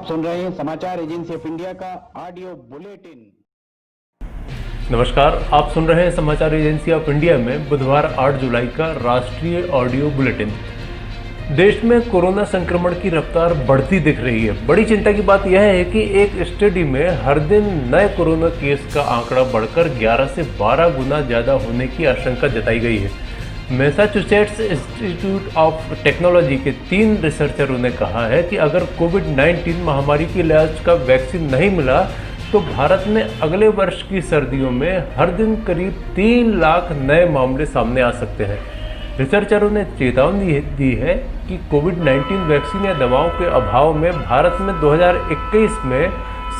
सुन रहे हैं समाचार एजेंसी ऑफ इंडिया का ऑडियो बुलेटिन। नमस्कार, आप सुन रहे हैं समाचार एजेंसी ऑफ इंडिया में बुधवार 8 जुलाई का राष्ट्रीय ऑडियो बुलेटिन। देश में कोरोना संक्रमण की रफ्तार बढ़ती दिख रही है। बड़ी चिंता की बात यह है कि एक स्टडी में हर दिन नए कोरोना केस का आंकड़ा बढ़कर 11 से 12 गुना ज़्यादा होने की आशंका जताई गई है। मैसाचुसेट्स इंस्टीट्यूट ऑफ टेक्नोलॉजी के 3 रिसर्चरों ने कहा है कि अगर कोविड-19 महामारी के इलाज का वैक्सीन नहीं मिला तो भारत में अगले वर्ष की सर्दियों में हर दिन करीब 3 लाख नए मामले सामने आ सकते हैं। रिसर्चरों ने चेतावनी दी है कि कोविड-19 वैक्सीन या दवाओं के अभाव में भारत में 2021 में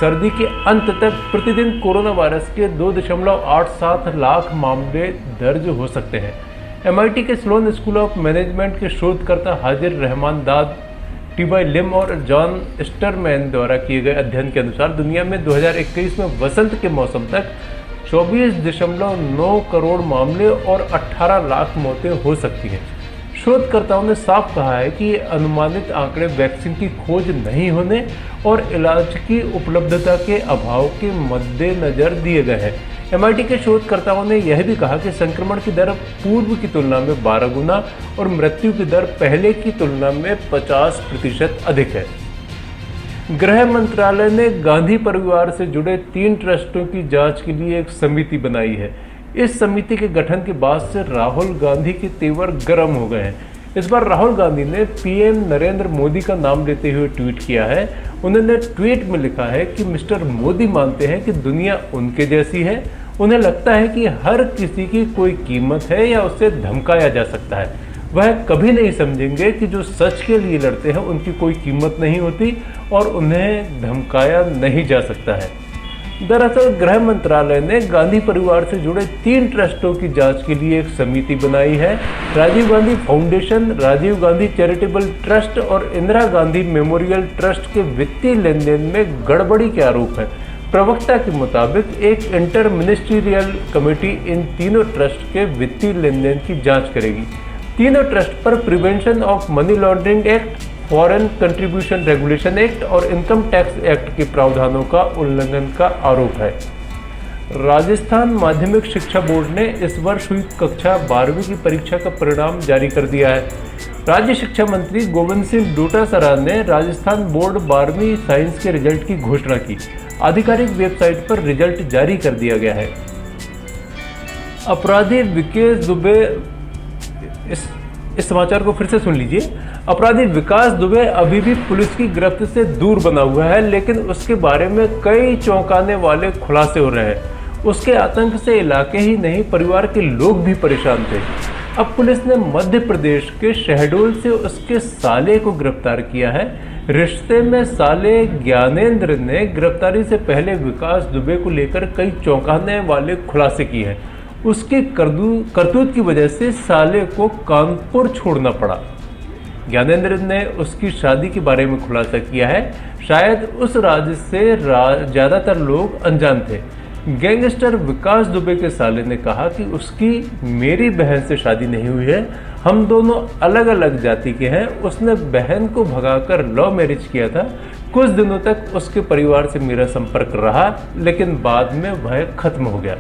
सर्दी के अंत तक प्रतिदिन कोरोना वायरस के 2.87 लाख मामले दर्ज हो सकते हैं। MIT के स्लोन स्कूल ऑफ मैनेजमेंट के शोधकर्ता हाजिर रहमान दाद, टी.वाई. लिम और जॉन स्टरमैन द्वारा किए गए अध्ययन के अनुसार दुनिया में 2021 में वसंत के मौसम तक 24.9 करोड़ मामले और 18 लाख मौतें हो सकती हैं। शोधकर्ताओं ने साफ कहा है कि ये अनुमानित आंकड़े वैक्सीन की खोज नहीं होने और इलाज की उपलब्धता के अभाव के मद्देनजर दिए गए हैं। MIT के शोधकर्ताओं ने यह भी कहा कि संक्रमण की दर पूर्व की तुलना में 12 गुना और मृत्यु की दर पहले की तुलना में 50% अधिक है। गृह मंत्रालय ने गांधी परिवार से जुड़े 3 ट्रस्टों की जांच के लिए एक समिति बनाई है। इस समिति के गठन के बाद से राहुल गांधी के तेवर गर्म हो गए हैं। इस बार राहुल गांधी ने PM नरेंद्र मोदी का नाम लेते हुए ट्वीट किया है। उन्होंने ट्वीट में लिखा है कि मिस्टर मोदी मानते हैं कि दुनिया उनके जैसी है। उन्हें लगता है कि हर किसी की कोई कीमत है या उसे धमकाया जा सकता है। वह कभी नहीं समझेंगे कि जो सच के लिए लड़ते हैं उनकी कोई कीमत नहीं होती और उन्हें धमकाया नहीं जा सकता है। दरअसल गृह मंत्रालय ने गांधी परिवार से जुड़े 3 ट्रस्टों की जांच के लिए एक समिति बनाई है। Rajiv Gandhi foundation, Rajiv Gandhi charitable trust और इंदिरा गांधी मेमोरियल ट्रस्ट के वित्तीय लेन देन में गड़बड़ी के आरोप हैं। प्रवक्ता के मुताबिक एक इंटर मिनिस्ट्रियल कमेटी इन तीनों ट्रस्ट के वित्तीय लेन देन की जाँच करेगी। तीनों ट्रस्ट पर prevention of money laundering act, foreign contribution regulation act और इनकम टैक्स एक्ट के प्रावधानों का उल्लंघन का आरोप है। राजस्थान माध्यमिक शिक्षा बोर्ड ने इस वर्ष हुई कक्षा 12वीं की परीक्षा का परिणाम जारी कर दिया है। राज्य शिक्षा मंत्री गोविंद सिंह डोटासरा ने राजस्थान बोर्ड 12वीं साइंस के रिजल्ट की घोषणा की। आधिकारिक वेबसाइट पर रिजल्ट जारी कर दिया गया है। अपराधी विकास दुबे, इस समाचार को फिर से सुन लीजिए। अपराधी विकास दुबे अभी भी पुलिस की गिरफ्त से दूर बना हुआ है, लेकिन उसके बारे में कई चौंकाने वाले खुलासे हो रहे हैं। उसके आतंक से इलाके ही नहीं, परिवार के लोग भी परेशान थे। अब पुलिस ने मध्य प्रदेश के शहडोल से उसके साले को गिरफ्तार किया है। रिश्ते में साले ज्ञानेंद्र ने गिरफ्तारी से पहले विकास दुबे को लेकर कई चौंकाने वाले खुलासे किए हैं। उसकी करतूत की वजह से साले को कानपुर छोड़ना पड़ा। ज्ञानेंद्र ने उसकी शादी के बारे में खुलासा किया है। शायद उस राज से ज़्यादातर लोग अनजान थे। गैंगस्टर विकास दुबे के साले ने कहा कि उसकी मेरी बहन से शादी नहीं हुई है, हम दोनों अलग अलग जाति के हैं। उसने बहन को भगाकर लव मैरिज किया था। कुछ दिनों तक उसके परिवार से मेरा संपर्क रहा, लेकिन बाद में वह खत्म हो गया।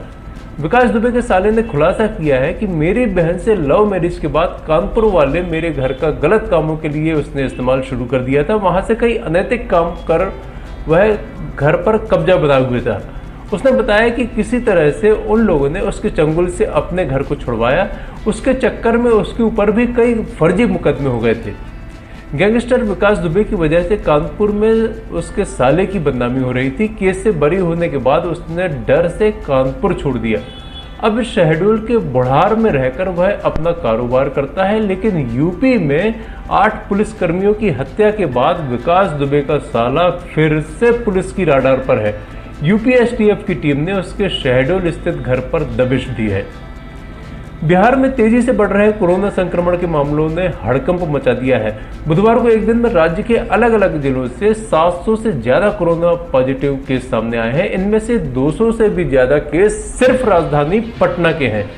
विकास दुबे के साले ने खुलासा किया है कि मेरी बहन से लव मैरिज के बाद कानपुर वाले मेरे घर का गलत कामों के लिए उसने इस्तेमाल शुरू कर दिया था। वहां से कई अनैतिक काम कर वह घर पर कब्जा बनाए हुए था। उसने बताया कि किसी तरह से उन लोगों ने उसके चंगुल से अपने घर को छुड़वाया। उसके चक्कर में उसके ऊपर भी कई फर्जी मुकदमे हो गए थे। गैंगस्टर विकास दुबे की वजह से कानपुर में उसके साले की बदनामी हो रही थी। केस से बरी होने के बाद उसने डर से कानपुर छोड़ दिया। अब शहडोल के बुढ़ार में रहकर वह अपना कारोबार करता है, लेकिन यूपी में 8 पुलिसकर्मियों की हत्या के बाद विकास दुबे का साला फिर से पुलिस की राडार पर है। यूपी STF की टीम ने उसके शहडोल स्थित घर पर दबिश दी है। बिहार में तेजी से बढ़ रहे कोरोना संक्रमण के मामलों ने हड़कंप मचा दिया है। बुधवार को एक दिन में राज्य के अलग अलग जिलों से 700 से ज्यादा कोरोना पॉजिटिव केस सामने आए हैं। इनमें से 200 से भी ज्यादा केस सिर्फ राजधानी पटना के हैं।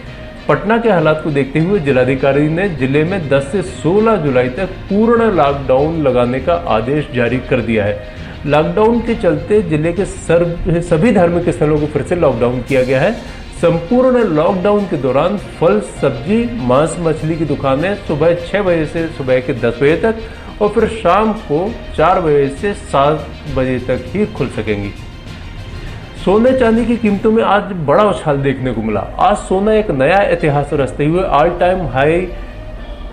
पटना के हालात को देखते हुए जिलाधिकारी ने जिले में 10 से 16 जुलाई तक पूर्ण लॉकडाउन लगाने का आदेश जारी कर दिया है। लॉकडाउन के चलते जिले के सभी धार्मिक स्थलों को फिर से लॉकडाउन किया गया है। संपूर्ण लॉकडाउन के दौरान फल, सब्जी, मांस, मछली की दुकानें सुबह 6 बजे से सुबह के 10 बजे तक और फिर शाम को 4 बजे से 7 बजे तक ही खुल सकेंगी। सोने चांदी की कीमतों में आज बड़ा उछाल देखने को मिला। आज सोना एक नया इतिहास रचते हुए ऑल टाइम हाई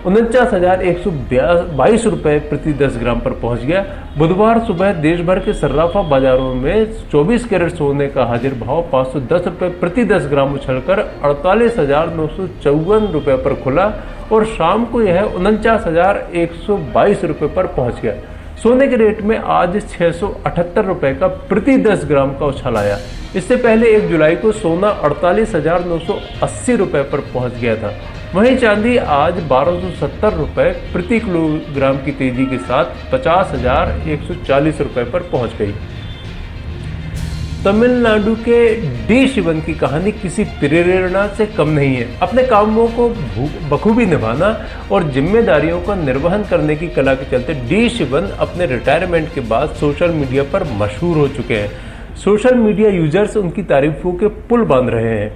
49,122 रुपये प्रति 10 ग्राम पर पहुंच गया। बुधवार सुबह देश भर के सर्राफा बाजारों में 24 कैरेट सोने का हाजिर भाव 510 रुपये प्रति 10 ग्राम उछलकर 48,954 रुपये पर खुला और शाम को यह 49,122 रुपये पर पहुंच गया। सोने के रेट में आज 678 रुपये का प्रति 10 ग्राम का उछाल आया। इससे पहले 1 जुलाई को सोना 48,980 रुपये पर पहुंच गया था। वहीं चांदी आज 1270 रुपये प्रति किलोग्राम की तेजी के साथ 50,140 रुपये पर पहुंच गई। तमिलनाडु के डी शिवन की कहानी किसी प्रेरणा से कम नहीं है। अपने कामों को बखूबी निभाना और जिम्मेदारियों का निर्वहन करने की कला के चलते डी शिवन अपने रिटायरमेंट के बाद सोशल मीडिया पर मशहूर हो चुके हैं। सोशल मीडिया यूजर्स उनकी तारीफों के पुल बांध रहे हैं।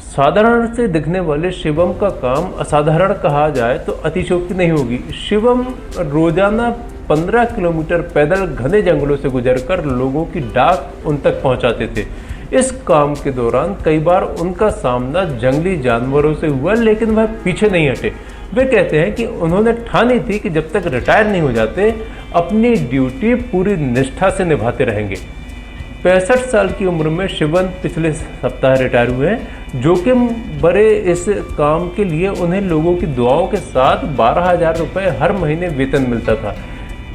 साधारण से दिखने वाले शिवम का काम असाधारण कहा जाए तो अतिशयोक्ति नहीं होगी। शिवम रोजाना 15 किलोमीटर पैदल घने जंगलों से गुजरकर लोगों की डाक उन तक पहुंचाते थे। इस काम के दौरान कई बार उनका सामना जंगली जानवरों से हुआ, लेकिन वह पीछे नहीं हटे। वे कहते हैं कि उन्होंने ठानी थी कि जब तक रिटायर नहीं हो जाते अपनी ड्यूटी पूरी निष्ठा से निभाते रहेंगे। 65 साल की उम्र में शिवन पिछले सप्ताह रिटायर हुए हैं। जोखिम भरे इस काम के लिए उन्हें लोगों की दुआओं के साथ 12,000 रुपये हर महीने वेतन मिलता था।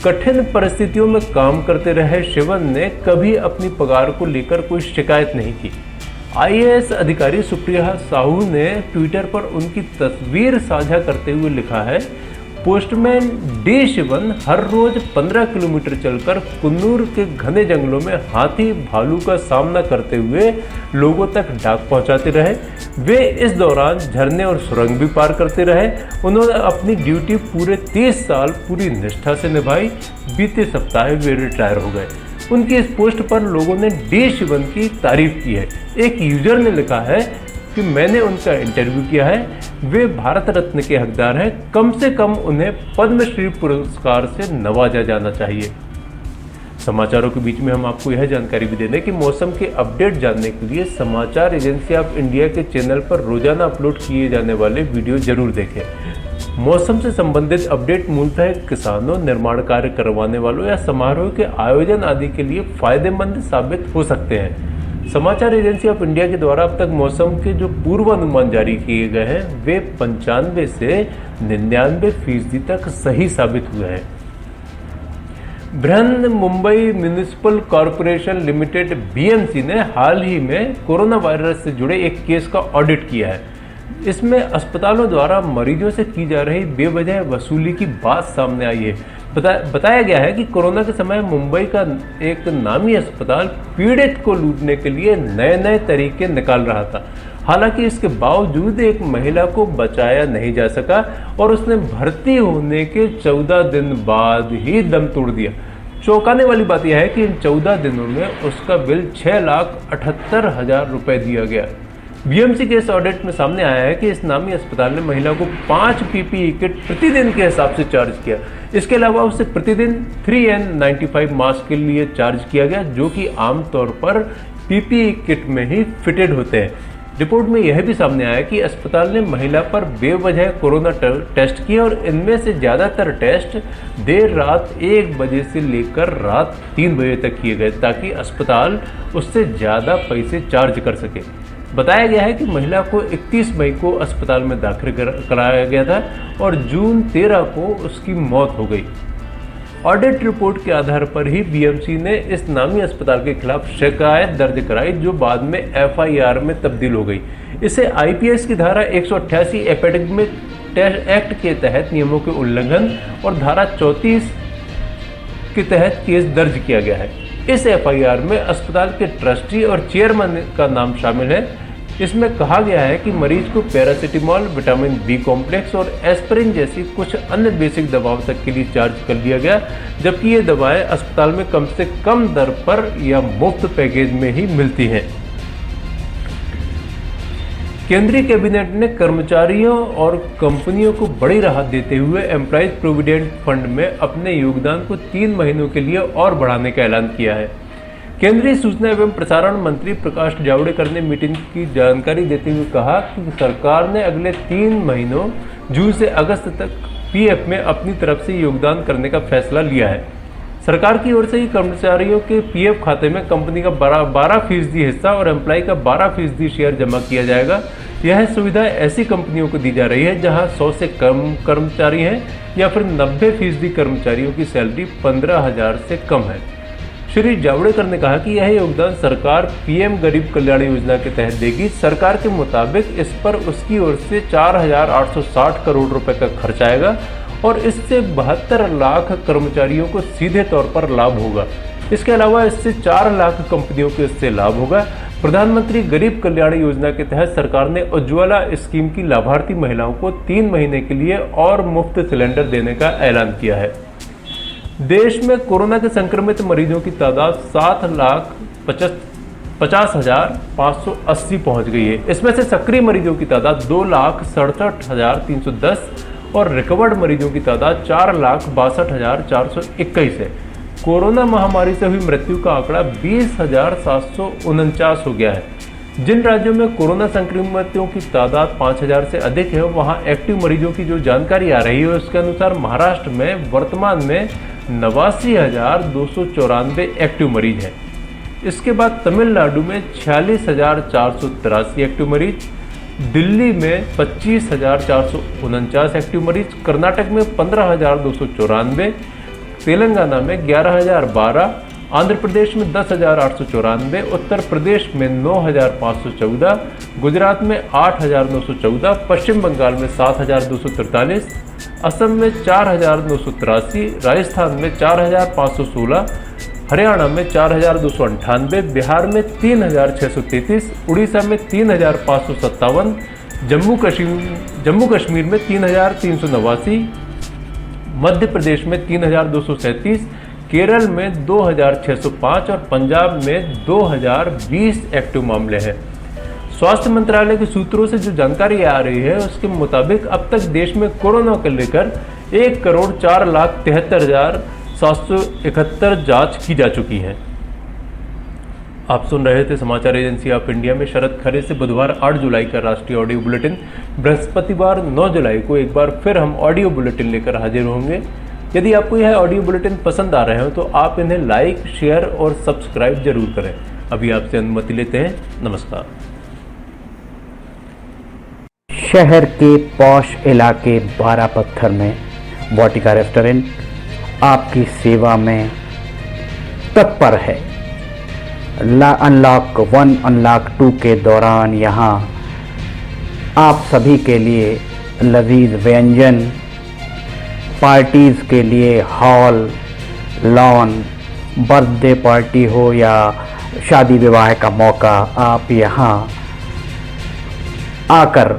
कठिन परिस्थितियों में काम करते रहे शिवन ने कभी अपनी पगार को लेकर कोई शिकायत नहीं की। IAS अधिकारी सुप्रिया साहू ने ट्विटर पर उनकी तस्वीर साझा करते हुए लिखा है, पोस्टमैन डी शिवन हर रोज 15 किलोमीटर चलकर कुन्नूर के घने जंगलों में हाथी भालू का सामना करते हुए लोगों तक डाक पहुंचाते रहे। वे इस दौरान झरने और सुरंग भी पार करते रहे। उन्होंने अपनी ड्यूटी पूरे 30 साल पूरी निष्ठा से निभाई। बीते सप्ताह वे रिटायर हो गए। उनकी इस पोस्ट पर लोगों ने डी शिवन की तारीफ की है। एक यूजर ने लिखा है कि मैंने उनका इंटरव्यू किया है, वे भारत रत्न के हकदार हैं, कम से कम उन्हें पद्मश्री पुरस्कार से नवाजा जाना चाहिए। समाचारों के बीच में हम आपको यह जानकारी भी दे दें कि मौसम के अपडेट जानने के लिए समाचार एजेंसी ऑफ इंडिया के चैनल पर रोजाना अपलोड किए जाने वाले वीडियो जरूर देखें। मौसम से संबंधित अपडेट मूलतः किसानों, निर्माण कार्य करवाने वालों या समारोह के आयोजन आदि के लिए फायदेमंद साबित हो सकते हैं। समाचार एजेंसी ऑफ इंडिया के द्वारा अब तक मौसम के जो पूर्वानुमान जारी किए गए हैं वे 95 से 99% तक सही साबित हुए हैं। Brihan Mumbai municipal corporation limited BMC ने हाल ही में कोरोना वायरस से जुड़े एक केस का ऑडिट किया है। इसमें अस्पतालों द्वारा मरीजों से की जा रही बेवजह वसूली की बात सामने आई है। बताया गया है कि कोरोना के समय मुंबई का एक नामी अस्पताल पीड़ित को लूटने के लिए नए नए तरीके निकाल रहा था। हालांकि इसके बावजूद एक महिला को बचाया नहीं जा सका और उसने भर्ती होने के 14 दिन बाद ही दम तोड़ दिया। चौंकाने वाली बात यह है कि इन 14 दिनों में उसका बिल 6,78,000 रुपये दिया गया। BMC के इस ऑडिट में सामने आया है कि इस नामी अस्पताल ने महिला को 5 PPE किट प्रतिदिन के हिसाब से चार्ज किया। इसके अलावा उसे प्रतिदिन 3N95 मास्क के लिए चार्ज किया गया, जो कि आमतौर पर PPE किट में ही फिटेड होते हैं। रिपोर्ट में यह भी सामने आया कि अस्पताल ने महिला पर बेवजह कोरोना टेस्ट किए और इनमें से ज़्यादातर टेस्ट देर रात 1 बजे से लेकर रात 3 बजे तक किए गए ताकि अस्पताल उससे ज़्यादा पैसे चार्ज कर सके। बताया गया है कि महिला को 31 मई को अस्पताल में दाखिल कराया गया था और जून 13 को उसकी मौत हो गई। ऑडिट रिपोर्ट के आधार पर ही BMC ने इस नामी अस्पताल के खिलाफ शिकायत दर्ज कराई, जो बाद में FIR में तब्दील हो गई। इसे IPS की धारा 188 एपिडेमिक एक्ट के तहत नियमों के उल्लंघन और धारा 34 के तहत केस दर्ज किया गया है। इस FIR में अस्पताल के ट्रस्टी और चेयरमैन का नाम शामिल है। इसमें कहा गया है कि मरीज को पैरासीटामोल, विटामिन बी कॉम्प्लेक्स और एस्पिरिन जैसी कुछ अन्य बेसिक दवाओं तक के लिए चार्ज कर लिया गया, जबकि ये दवाएं अस्पताल में कम से कम दर पर या मुफ्त पैकेज में ही मिलती हैं। केंद्रीय कैबिनेट ने कर्मचारियों और कंपनियों को बड़ी राहत देते हुए एम्प्लॉइज प्रोविडेंट फंड में अपने योगदान को 3 महीनों के लिए और बढ़ाने का ऐलान किया है। केंद्रीय सूचना एवं प्रसारण मंत्री प्रकाश जावड़ेकर ने मीटिंग की जानकारी देते हुए कहा कि सरकार ने अगले 3 महीनों जून से अगस्त तक पीएफ में अपनी तरफ से योगदान करने का फैसला लिया है। सरकार की ओर से ही कर्मचारियों के पीएफ खाते में कंपनी का 12% हिस्सा और एम्प्लॉय का 12% शेयर जमा किया जाएगा। यह सुविधा ऐसी कंपनियों को दी जा रही है जहां 100 से कम कर्मचारी हैं या फिर 90% कर्मचारियों की सैलरी 15,000 से कम है। श्री जावड़ेकर ने कहा कि यह योगदान सरकार पीएम गरीब कल्याण योजना के तहत देगी। सरकार के मुताबिक इस पर उसकी ओर से 4,860 करोड़ रुपए का खर्च आएगा और इससे 72 लाख कर्मचारियों को सीधे तौर पर लाभ होगा। इसके अलावा इससे 4 लाख कंपनियों को इससे लाभ होगा। प्रधानमंत्री गरीब कल्याण योजना के तहत सरकार ने उज्ज्वला स्कीम की लाभार्थी महिलाओं को 3 महीने के लिए और मुफ्त सिलेंडर देने का ऐलान किया है। देश में कोरोना के संक्रमित मरीजों की तादाद 7,50,580 पहुंच गई है। इसमें से सक्रिय मरीजों की तादाद 2,67,310 और रिकवर्ड मरीजों की तादाद 4,62,421 है। कोरोना महामारी से हुई मृत्यु का आंकड़ा 20,749 हो गया है। जिन राज्यों में कोरोना संक्रमितों की तादाद 5,000 से अधिक है, वहां एक्टिव मरीजों की जो जानकारी आ रही है उसके अनुसार महाराष्ट्र में वर्तमान में 89,294 एक्टिव मरीज हैं। इसके बाद तमिलनाडु में 46,483 एक्टिव मरीज, दिल्ली में 25,449 एक्टिव मरीज, कर्नाटक में 15,294, तेलंगाना में 11,012, आंध्र प्रदेश में 10,894, उत्तर प्रदेश में 9,514, गुजरात में 8,914, पश्चिम बंगाल में 7,243, असम में 4,983, राजस्थान में 4,516, हरियाणा में 4,298, बिहार में 3,633, उड़ीसा में 3,557, जम्मू कश्मीर में 3,389, मध्य प्रदेश में 3,237, केरल में 2,605 और पंजाब में 2,020 एक्टिव मामले हैं। स्वास्थ्य मंत्रालय के सूत्रों से जो जानकारी आ रही है उसके मुताबिक अब तक देश में कोरोना को लेकर 1,04,73,771 जांच की जा चुकी है। आप सुन रहे थे समाचार एजेंसी ऑफ इंडिया में शरद खरे से बुधवार 8 जुलाई का राष्ट्रीय ऑडियो बुलेटिन। बृहस्पतिवार 9 जुलाई को एक बार फिर हम ऑडियो बुलेटिन लेकर हाजिर होंगे। यदि आपको यह ऑडियो बुलेटिन पसंद आ रहे हो तो आप इन्हें लाइक, शेयर और सब्सक्राइब जरूर करें। अभी आपसे अनुमति लेते हैं। नमस्कार। शहर के पॉश इलाके 12 पत्थर में वाटिका रेस्टोरेंट आपकी सेवा में तत्पर है। अनलॉक 1, अनलॉक 2 के दौरान यहाँ आप सभी के लिए लजीज व्यंजन, पार्टीज़ के लिए हॉल, लॉन, बर्थडे पार्टी हो या शादी विवाह का मौका, आप यहाँ आकर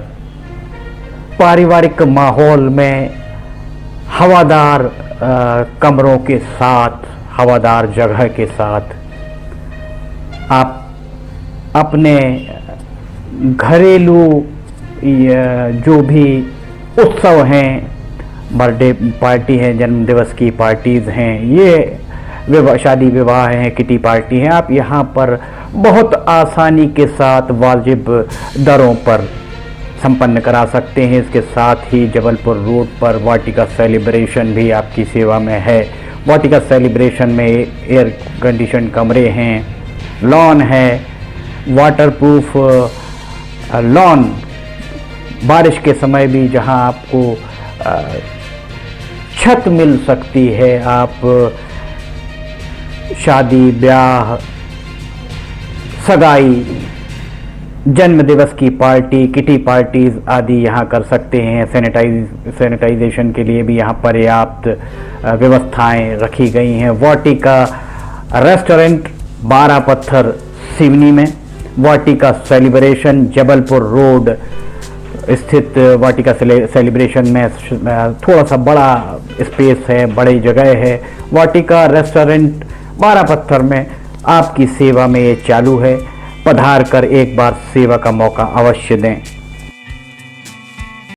पारिवारिक माहौल में हवादार कमरों के साथ, हवादार जगह के साथ आप अपने घरेलू जो भी उत्सव हैं, बर्थडे पार्टी है, जन्मदिवस की पार्टीज़ हैं, ये शादी विवाह हैं, किटी पार्टी हैं, आप यहाँ पर बहुत आसानी के साथ वाजिब दरों पर संपन्न करा सकते हैं। इसके साथ ही जबलपुर रोड पर वाटिका सेलिब्रेशन भी आपकी सेवा में है। वाटिका सेलिब्रेशन में एयर कंडीशन कमरे हैं, लॉन है, वाटरप्रूफ लॉन, बारिश के समय भी जहां आपको छत मिल सकती है। आप शादी, ब्याह, सगाई, जन्मदिवस की पार्टी, किटी पार्टीज आदि यहाँ कर सकते हैं। सैनिटाइजेशन के लिए भी यहाँ पर्याप्त व्यवस्थाएं रखी गई हैं। वाटिका रेस्टोरेंट 12 पत्थर सिवनी में वाटिका सेलिब्रेशन जबलपुर रोड स्थित वाटिका सेलिब्रेशन में थोड़ा सा बड़ा स्पेस है, बड़ी जगह है। वाटिका रेस्टोरेंट 12 पत्थर में आपकी सेवा में ये चालू है। पधार कर एक बार सेवा का मौका अवश्य दें।